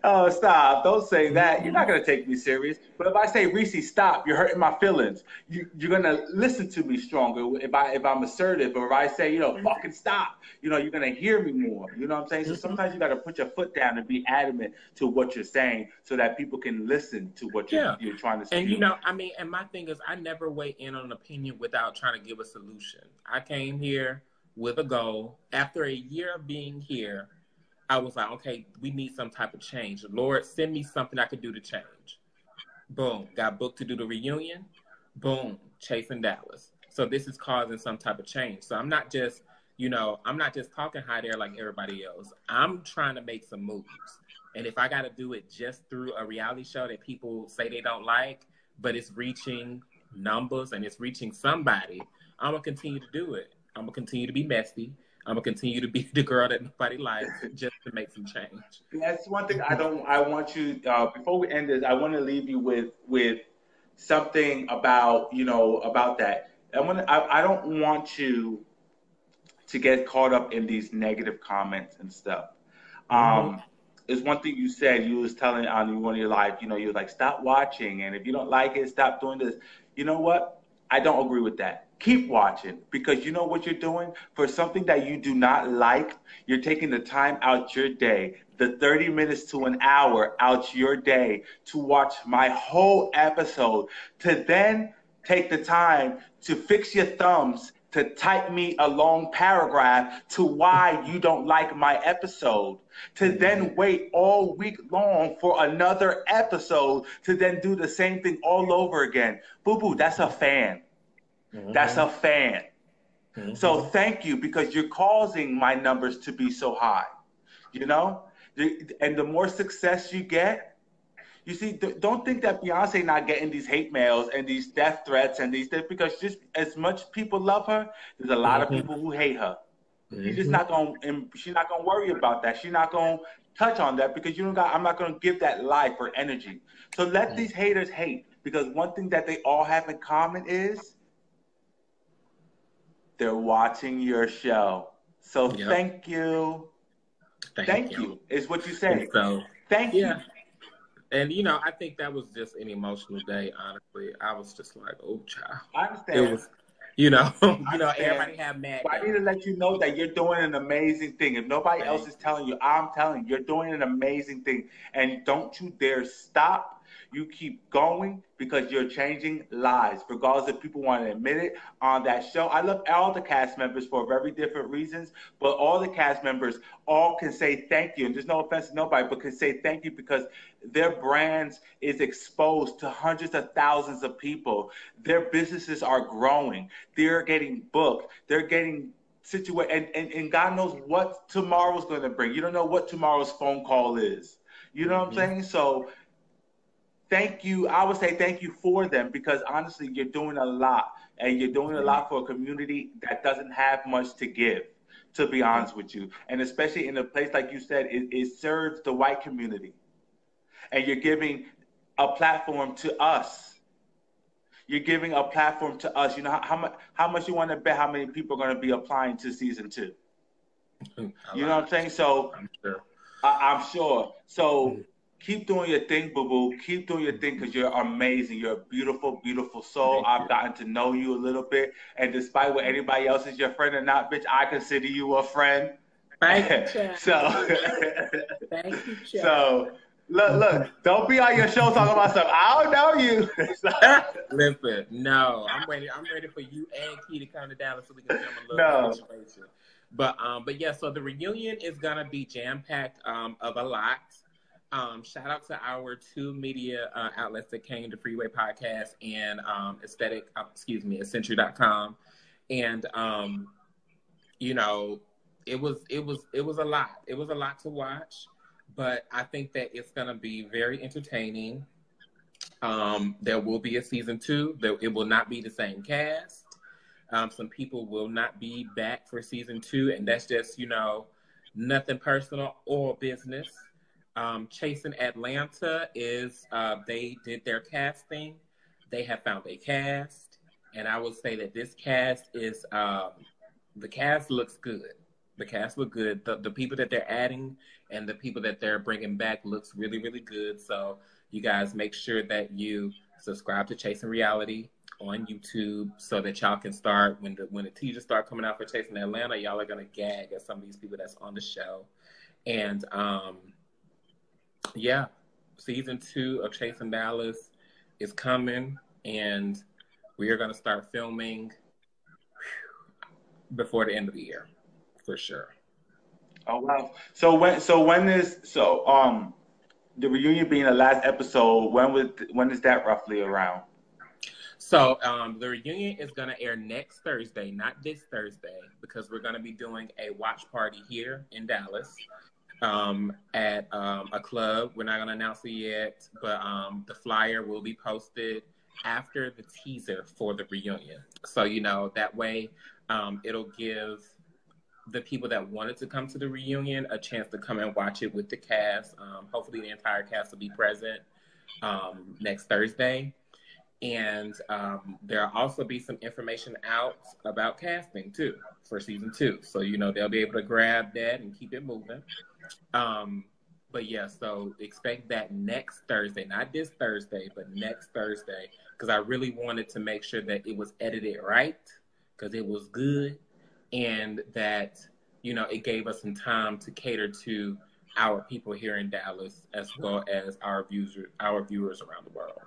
oh, stop, don't say that. You're mm-hmm. not going to take me serious. But if I say, Reese, stop, you're hurting my feelings. You're going to listen to me stronger. If I'm assertive, or if I say, fucking stop, you're going to hear me more. You know what I'm saying? So Mm-hmm. sometimes you got to put your foot down and be adamant to what you're saying, so that people can listen to what Yeah. you're trying to And spew. I mean, and my thing is, I never weigh in on an opinion without trying to give a solution. I came here with a goal. After a year of being here, I was like, okay, we need some type of change. Lord, send me something I could do to change. Boom, got booked to do the reunion. Boom, chasing Dallas. So this is causing some type of change. So I'm not just, I'm not just talking high there like everybody else. I'm trying to make some moves. And if I got to do it just through a reality show that people say they don't like, but it's reaching numbers and it's reaching somebody, I'm going to continue to do it. I'm going to continue to be messy. I'm going to continue to be the girl that nobody likes, just to make some change. That's one thing I want you, before we end this, I want to leave you with something about, about that. I don't want you to get caught up in these negative comments and stuff. Mm-hmm. There's one thing you said. You was telling on one of your live, you was like, stop watching, and if you don't like it, stop doing this. You know what? I don't agree with that. keep watching, because you know what you're doing for something that you do not like. You're taking the time out your day, the 30 minutes to an hour out your day to watch my whole episode, to then take the time to fix your thumbs to type me a long paragraph to why you don't like my episode, to then wait all week long for another episode to then do the same thing all over again. Boo boo, that's a fan. That's a fan. So thank you, because you're causing my numbers to be so high, you know? And the more success you get, you see, don't think that Beyonce not getting these hate mails and these death threats and these things, because just as much people love her, there's a lot of people who hate her. She's not gonna worry about that. She's not gonna touch on that, because I'm not gonna give that life or energy. So let these haters hate, because one thing that they all have in common is they're watching your show. So thank you. Thank you is what you say. So, thank you. And I think that was just an emotional day. Honestly, I was just like, "Oh, child." I understand. It was, everybody have mad. But I need to let you know that you're doing an amazing thing. If nobody else is telling you, I'm telling you, you're doing an amazing thing. And don't you dare stop. You keep going, because you're changing lives, regardless if people want to admit it on that show. I love all the cast members for very different reasons, but all the cast members all can say thank you. And there's no offense to nobody, but can say thank you, because their brands is exposed to hundreds of thousands of people. Their businesses are growing. They're getting booked. They're getting situated. And God knows what tomorrow's going to bring. You don't know what tomorrow's phone call is. You know what I'm saying? So thank you. I would say thank you for them, because honestly, you're doing a lot, and you're doing a lot for a community that doesn't have much to give, to be honest with you. And especially in a place like you said, it serves the white community, and you're giving a platform to us. You're giving a platform to us. You know how much you want to bet how many people are going to be applying to season 2? You know what I'm saying? So I'm sure. I'm sure. So keep doing your thing, boo boo. Keep doing your thing, because you're amazing. You're a beautiful, beautiful soul. I've gotten to know you a little bit, and despite what anybody else is your friend or not, bitch, I consider you a friend. Thank you, Chad. Thank you, Chad. So look, don't be on your show talking about stuff. I don't know you. Listen, no, I'm ready for you and Key to come to Dallas so we can film a little situation. But yeah, so the reunion is gonna be jam packed of a lot. Shout out to our 2 media outlets that came to Freeway Podcast and Accenture.com. And it was a lot. It was a lot to watch, but I think that it's gonna be very entertaining. There will be a season 2. It will not be the same cast. Some people will not be back for season 2, and that's just, nothing personal or business. Chasing Atlanta is, they did their casting. They have found a cast, and I would say that this cast is, the cast looks good. The cast look good. The people that they're adding and the people that they're bringing back looks really, really good. So you guys make sure that you subscribe to Chasing Reality on YouTube, so that y'all can start, when the teasers start coming out for Chasing Atlanta, y'all are gonna gag at some of these people that's on the show. And season 2 of Chasing Dallas is coming, and we are gonna start filming before the end of the year, for sure. Oh wow! So when is the reunion being the last episode? When is that roughly around? So the reunion is going to air next Thursday, not this Thursday, because we're going to be doing a watch party here in Dallas at a club. We're not going to announce it yet, but the flyer will be posted after the teaser for the reunion. So, that way it'll give the people that wanted to come to the reunion a chance to come and watch it with the cast. Hopefully the entire cast will be present next Thursday. And there'll also be some information out about casting too for season 2. So, they'll be able to grab that and keep it moving. But yeah, so expect that next Thursday, not this Thursday, but next Thursday, because I really wanted to make sure that it was edited right. because it was good, and that, you know, it gave us some time to cater to our people here in Dallas as well as our viewers around the world.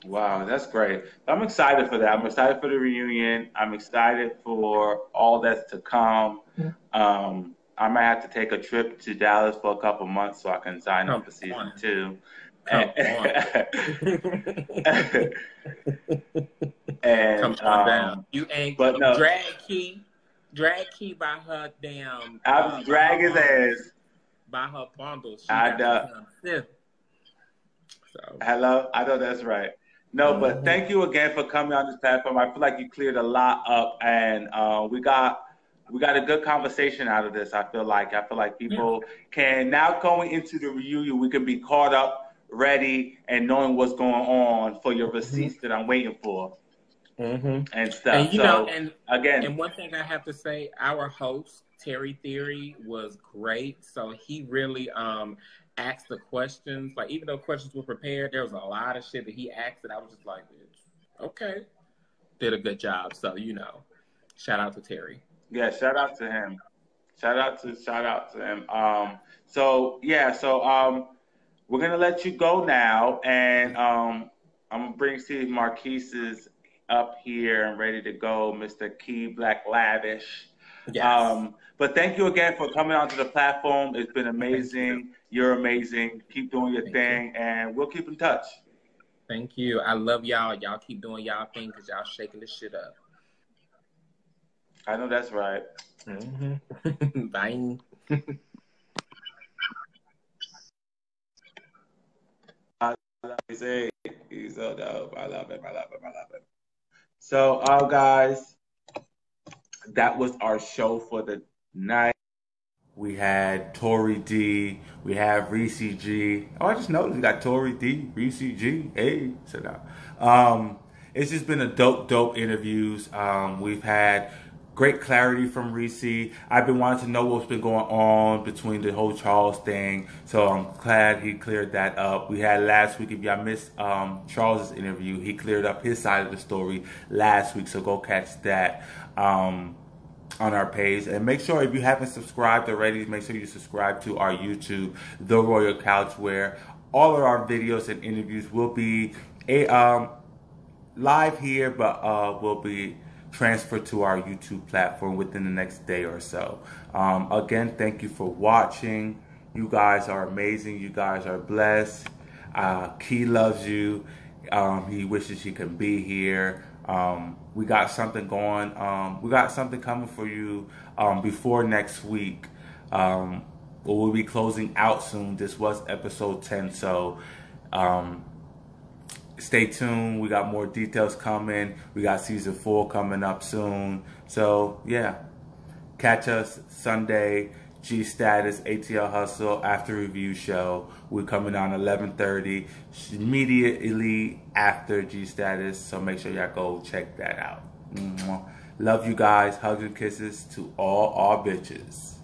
Wow, that's great. I'm excited for that. I'm excited for the reunion. I'm excited for all that's to come. I might have to take a trip to Dallas for a couple months so I can sign up for season 2. Come on. And come on down. You ain't but no, drag key by her damn. I'll drag his ass. By her bundle. She I got know. So. Hello, I know that's right. No, but thank you again for coming on this platform. I feel like you cleared a lot up, and we got a good conversation out of this. I feel like people can now, going into the reunion, we can be caught up, ready, and knowing what's going on for your receipts that I'm waiting for, and stuff. And you know, again, and one thing I have to say, our host Terry Theory was great. So he really asked the questions. Like, even though questions were prepared, there was a lot of shit that he asked that I was just like, okay, did a good job. So, you know, shout out to Terry. Yeah, shout out to him. Shout out to him. We're gonna let you go now, and I'm gonna bring Steve Marquise's up here and ready to go, Mr. Key Black Lavish. Yes. But thank you again for coming onto the platform. It's been amazing. You're amazing. Keep doing your thing, and we'll keep in touch. Thank you. I love y'all. Y'all keep doing y'all thing because y'all shaking this shit up. I know that's right. Bye. I love him. He's so dope. I love him. So, guys, that was our show for the night. We had Tori D. We have Ressie G. Oh, I just noticed we got Tori D, Ressie G. Hey, sit down. It's just been a dope interviews. We've had great clarity from Ressie. I've been wanting to know what's been going on between the whole Charles thing, so I'm glad he cleared that up. We had last week, if y'all missed Charles's interview, he cleared up his side of the story last week, so go catch that on our page. And make sure, if you haven't subscribed already, make sure you subscribe to our YouTube, The Royal Couch, where all of our videos and interviews will be live here, but will be transferred to our YouTube platform within the next day or so. Again, thank you for watching. You guys are amazing. You guys are blessed. Key loves you. He wishes he could be here. We got something going. We got something coming for you before next week. We'll be closing out soon. This was episode 10, so stay tuned. We got more details coming. We got season 4 coming up soon. So yeah, catch us Sunday. G Status ATL Hustle After Review Show. We're coming on 11:30, immediately after G Status. So make sure y'all go check that out. Love you guys. Hugs and kisses to all our bitches.